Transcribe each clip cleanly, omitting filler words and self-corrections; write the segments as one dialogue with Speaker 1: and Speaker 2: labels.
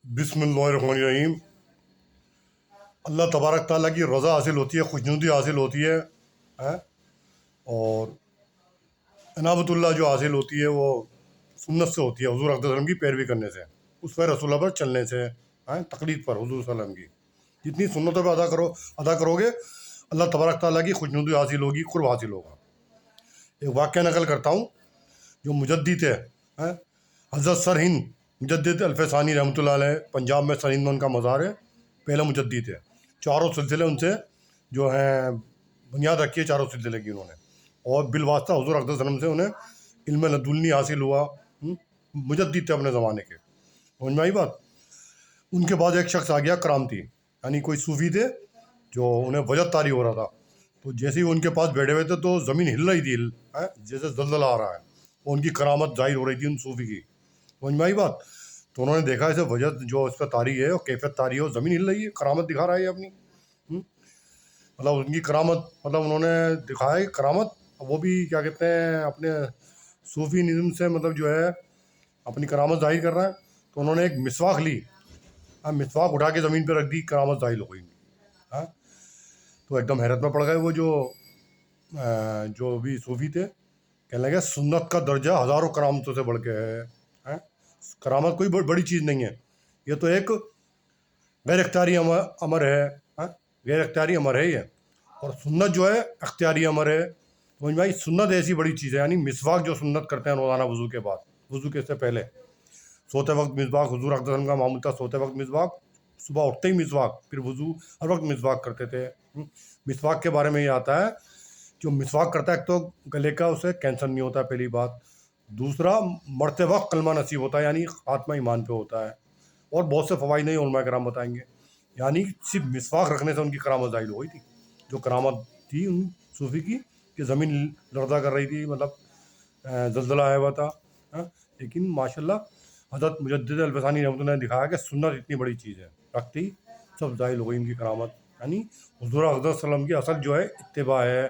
Speaker 1: बिस्मिल्लाहिर्रहमानिर्रहीम। अल्लाह तबारक ताला की रज़ा हासिल होती है, खुशनुदी हासिल होती है। और इनाबतुल्लाह जो हासिल होती है वो सुन्नत से होती है, हुज़ूर अक़दस सल्लल्लाहु अलैहि वसल्लम की पैरवी करने से, उस पर रसूलुल्लाह पर चलने से, तक़लीद पर हुज़ूर सल्लल्लाहु अलैहि वसल्लम की। जितनी सुन्नतों पर अदा करोगे अल्लाह तबारक ताला की खुशनुदी हासिल होगी, क़ुर्ब हासिल होगा। एक वाक़या नकल करता हूँ। जो मुजद्दिद है हज़रत सर हिंद मुजद्दिद अल्फ़सानी रहमतुल्लाह अलैह, पंजाब में सर हिंद में उनका मज़ार है। पहले मुजद्दिद है, चारों सिलसिले उनसे जो हैं बुनियाद रखी है, चारों सिलसिले की उन्होंने। और बिलवास्ता हुज़ूर अक़दस सल्लल्लाहु अलैहि वसल्लम से उन्हें इल्म लदुन्नी हासिल हुआ। मुजद्दिद थे अपने ज़माने के, समझ में आई बात। उनके बाद एक शख्स आ गया करामती, यानी कोई सूफ़ी थे जो उन्हें वजद तारी हो रहा था। तो जैसे ही उनके पास बैठे हुए थे तो ज़मीन हिल रही थी, जैसे ज़लज़ला आ रहा है। उनकी करामत ज़ाहिर हो रही थी उन सूफ़ी की, समझ में आई बात। तो उन्होंने देखा ऐसे वजद जो इस पर तारी है और कैफियत तारी है, ज़मीन हिल रही है, करामत दिखा रहा है अपनी। मतलब उनकी करामत, मतलब उन्होंने दिखाया है करामत, वो भी क्या कहते हैं अपने सूफ़ी निज़्म से, मतलब जो है अपनी करामत ज़ाहिर कर रहा है। तो उन्होंने एक मिसवाक ली, मिसवाक उठा के ज़मीन पर रख दी, करामत ज़ाहिर हो गई। तो एकदम हैरत में पड़ गए वो जो भी सूफ़ी थे। कहने लगे सुन्नत का दर्जा हज़ारों करामतों से बढ़ के है। करामत कोई बड़ी चीज़ नहीं है, ये तो एक गैर अख्तियारी अमर है, गैर अख्तियारी अमर है ये। और सुन्नत जो है अख्तियारी अमर है। समझ में आई। सुन्नत ऐसी बड़ी चीज़ है, यानी मिसवाक जो सुन्नत करते हैं रोज़ाना वज़ू के बाद, वज़ू के से पहले, सोते वक्त मिसवाक, हुज़ूर अक़दस सल्लल्लाहु अलैहि वसल्लम का मामूल था सोते वक्त मिसवाक, सुबह उठते ही मिसवाक, फिर वज़ू हर वक्त मिसवाक करते थे। मिसवाक के बारे में ये आता है, जो मिसवाक करता है एक तो गले का उसे कैंसर नहीं होता, पहली बात। दूसरा, मरते वक्त कलमा नसीब होता है, यानी आत्मा ईमान पे होता है। और बहुत से फ़वाइद नहीं उलमा कराम बताएंगे। यानी सिर्फ मिसवाक रखने से उनकी करामत ज़ाहिर हो गई थी। जो करामत थी उन सूफ़ी की कि ज़मीन लर्ज़ा कर रही थी, मतलब ज़लज़ला आया हुआ था। लेकिन माशाल्लाह हज़रत मुजद्दिद अल्फ़सानी रहमतुल्लाह ने दिखाया कि सुन्नत इतनी बड़ी चीज़ है, रखते ही सब ज़ाहिर हो गई इनकी करामत। यानी हुज़ूर अक़दस सल्लल्लाहु अलैहि वसल्लम की असल जो है इत्तिबा है,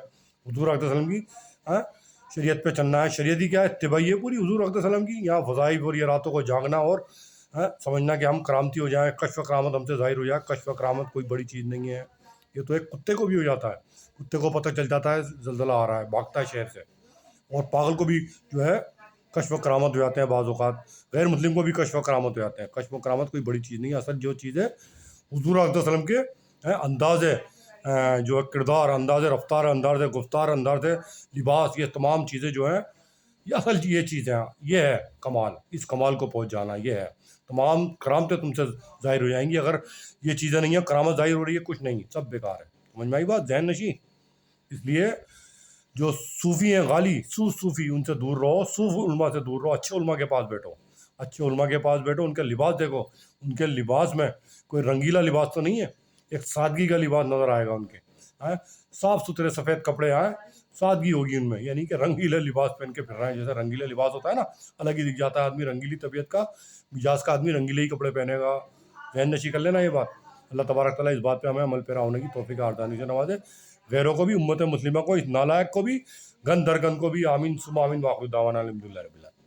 Speaker 1: हुज़ूर अक़दस सल्लल्लाहु अलैहि वसल्लम की शरीयत पे चलना है। शरीयत ही क्या है, इत्तिबाई है पूरी हुज़ूर अक़दस सल्लल्लाहु अलैहि वसल्लम की। यहाँ फ़ज़ाइल और ये रातों को जागना और समझना कि हम करामती हो जाएँ, कश्फ़ करामत हमसे ज़ाहिर हो जाए। कश्फ़ करामत कोई बड़ी चीज़ नहीं है, ये तो एक कुत्ते को भी हो जाता है। कुत्ते को पता चल जाता है ज़लज़ला आ रहा है, भागता है शहर से। और पागल को भी जो है कश्फ़ करामत हो जाते हैं बाज़ औक़ात, गैर मुस्लिम को भी कश्फ़ करामत हो जाते हैं। कश्फ़ करामत कोई बड़ी चीज़ नहीं है। असल जो चीज़ है हुज़ूर अक़दस सल्लल्लाहु अलैहि वसल्लम के अंदाज़ जो है किरदार, अंदाज़ रफ़्तार, अंदाज़ गुफ्तार, अंदाज़ लिबास, ये तमाम चीज़ें जो हैं ये असल ये चीज़ें हैं। ये है कमाल, इस कमाल को पहुँच जाना ये है। तमाम करामतें तुमसे ज़ाहिर हो जाएंगी। अगर ये चीज़ें नहीं है, करामत ज़ाहिर हो रही है, कुछ नहीं, सब बेकार है। समझ में आई बात, ज़हन नशीं। इसलिए जो सूफ़ी हैं गाली सूफ़ी, उनसे दूर रहो, सूफ़ उलमा से दूर रहो, अच्छे उलमा के पास बैठो, अच्छे उलमा के पास बैठो। उनके लिबास देखो, उनके लिबास में कोई रंगीला लिबास तो नहीं है, एक सादगी का लिबास नज़र आएगा उनके। साफ़ सुथरे सफ़ेद कपड़े सादगी होगी उनमें, यानी कि रंगीले लिबास पहन के फिर रहे हैं। जैसे रंगीला लिबास होता है ना, अलग ही दिख जाता है आदमी, रंगीली तबीयत का मिजाज का आदमी रंगीले ही कपड़े पहनेगा। ज़हन नशी कर लेना ये बात। अल्लाह तबारक तआला इस बात पे हमें अमल पेरा होने की तौफ़ीक़ आरज़ानी से नवाज़े। गैरों को भी, उम्मत मुस्लिमा को, इस नालायक को भी, गन दर गन को भी। आमीन सुम्मा आमीन। वाक़िर दावाना अल्हम्दुलिल्लाहि रब्बिल आलमीन।